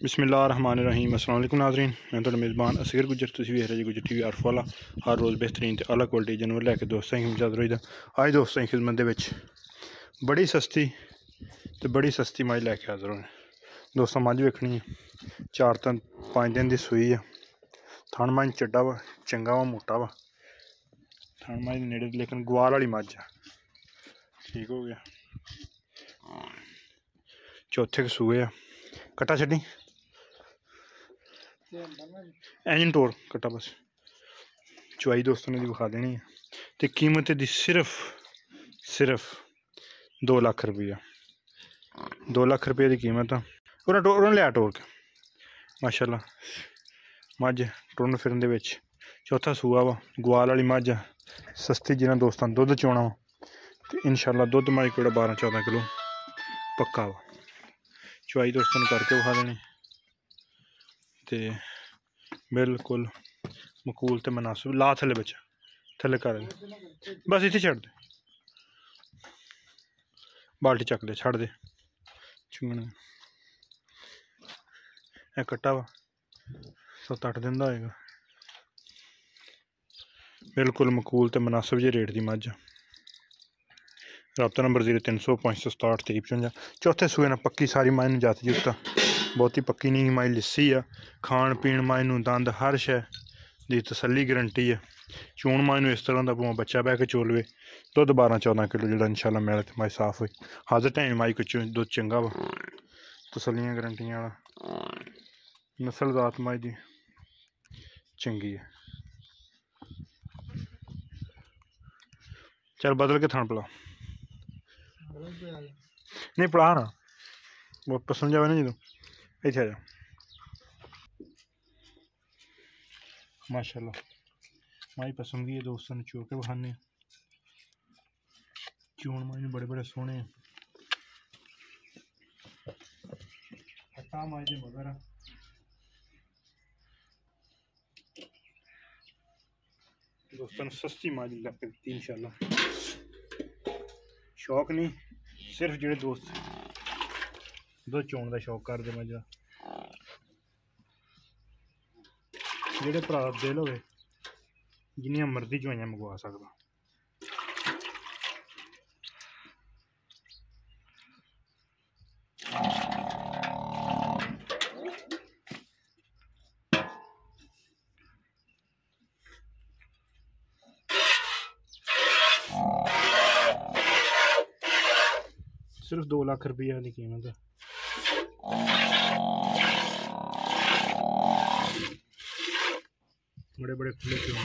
बिस्मिल्लाहिर्रहमानिर्रहीम। अस्सलाम वालेकुम नाज़रीन, मैं तुहाडा मेज़बान असीर गुज्जर। तुसीं वेख रहे जी गुज्जर टीवी आरफवाला। हर रोज़ बेहतरीन ते आला क्वालिटी जानवर लैके दोस्तां की खिदमत रहीदा। अज दोस्तां की खिदमत दे विच बड़ी सस्ती ते बड़ी सस्ती मझ लैके हाज़र होए दोस्तों। मझ वेखनी है 4-5 दिन की सूई है। थन मझ चड्डा वा, चंगा वा, मोटा वा थन मझ नेड़े, लेकिन ग्वाल वाली मझ है। ठीक हो गया, चौथे के सूए आ। कट्टा छड्डी इंजन टोर कट्टा बस। चुवाई दोस्तों ने दिखा देनी है तो कीमत दी सिर्फ 2 लाख रुपया। 2 लाख रुपये की कीमत है। उन्हें लिया टोर के माशाल्लाह मझ टुरन फिरन दे विच चौथा सूआ वा। ग्वाल वाली मझ है, सस्ती जिन्हें दोस्तों दुध चोना वा तो इंशाल्लाह दुध मझ कोड़ा 12-14 किलो पक्का वा। चुवाई दोस्तों ने करके विखा देनी ते बिल्कुल मकूल ते मुनासिब। ला थले बच्चा थले कर बस इत्थे छड़ दे, बाल्टी चक दे, छड़ दे चुंगने। ए कट्टा वा 7-8 दिन का होएगा। बिल्कुल मकूल ते मुनासिब जे रेट की मझ। रब्ता नंबर 0300-567-2355। चौथे सूए ने पक्की सारी मझ जाती जुगता, बहुती पक्की नहीं मझ लिस्सी आ। खाण पीण मझ नूं दंद हर शै दी तसल्ली गारंटी है। चून मझ नूं इस तरह का भावें बच्चा बह के चोलवे दुध 12-14 किलो जो इंशाल्लाह मेरा तो मझ साफ हुई। हाजर टाइम मझ को दुध चंगा वा, तसलियां गारंटियां वाला नस्ल जात मझ दी चंगी है। चल बदल के थान पला नहीं पढ़ा ना वो पसंद जावे ना जो इत्थे आ जा। माशाल्लाह माई पसंद की है दोस्तों ने चो के बखाने। चून माई बड़े बड़े सोहने खट्टा माई दे मगर दोस्तों ने सस्ती माज लग दी इंशाल्लाह। शौक नहीं सिर्फ जेड़े दोस्त दुध चोण का शौक करते मझ का, जेड़े भरा दिल होवे जिन्नियां मर्जी चवाइयां मंगवा सकदा। सिर्फ 2 लाख रुपया की कीमत है। बड़े बड़े खुले चौन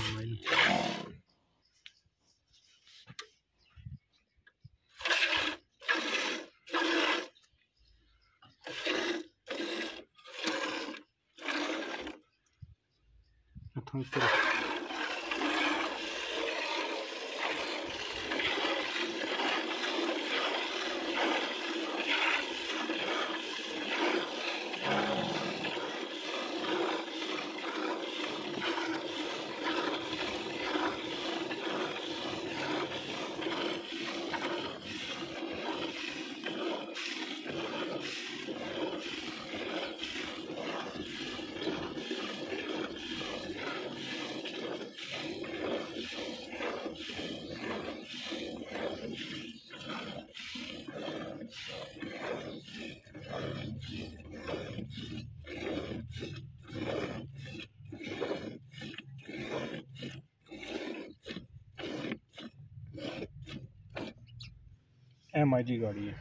माजी गाड़ी है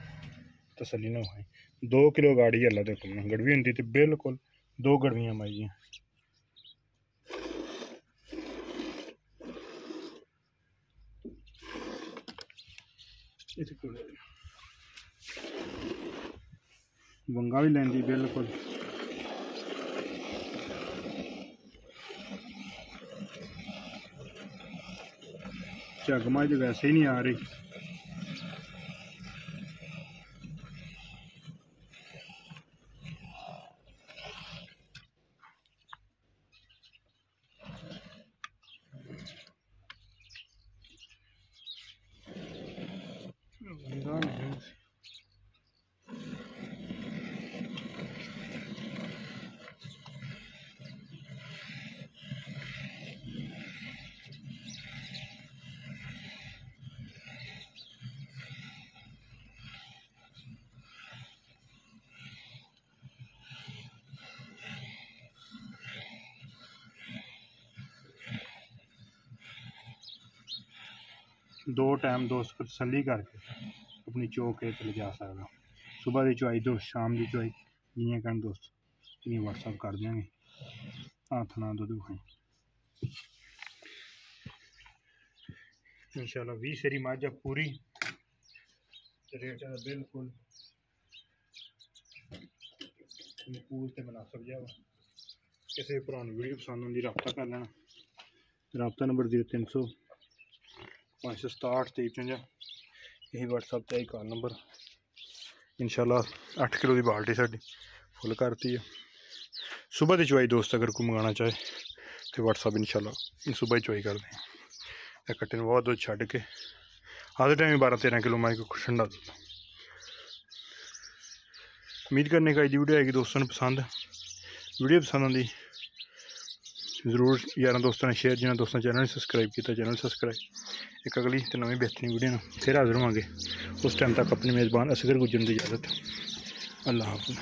तसली ना भाई 2 किलो गाड़ी है। अल्लाह दे हुक्म नाल गड़वी होंदी तो बिल्कुल 2 गड़वियां माजियां। वंगा भी लैंदी बिल्कुल। झग मज वैसे ही नहीं आ रही। दो टाइम दोस्त को तसल्ली करके अपनी चौक के ले जा सकदा। सुबह की चुआई दोस्त, शाम की चुआई जियां कहन दोस्त इन्हें व्हाट्सअप कर देंगे। हाथ ना दुद्ध खाई इंशाल्लाह 20 सेरी मझ पूरी रेट बिल्कुल पूल ते मुनासिब जा। किसी भरा वीडियो पसंद आती रबता कर लेना। रबता नंबर 0300 567 2355 यही व्हाट्सअप ते कॉल नंबर। इंशाल्लाह 8 किलो की बाल्टी साड़ी फुल करती है। सुबह की चुआई दोस्त अगर कोई मंगाना चाहे तो व्हाट्सअप इंशाल्लाह सुबह ही चुआई कर दें। कट्टे बहुत दुध छड़ के आज टाइम 12-13 किलो माई को ठंडा दुध। उम्मीद करने का वीडियो आएगी दोस्तों ने पसंद। वीडियो पसंद आती ज़रूर यार दोस्तों ने शेयर, जिन्हें दोस्तों चैनल सब्सक्राइब किया चैनल सब्सक्राइब। एक अगली तो नवी बेहतरीन वीडियो ना फिर हाजिर होंगे। उस टाइम तक अपने मेज़बान असगर गुज्जर की इजाज़त। अल्लाह हाफ़िज़।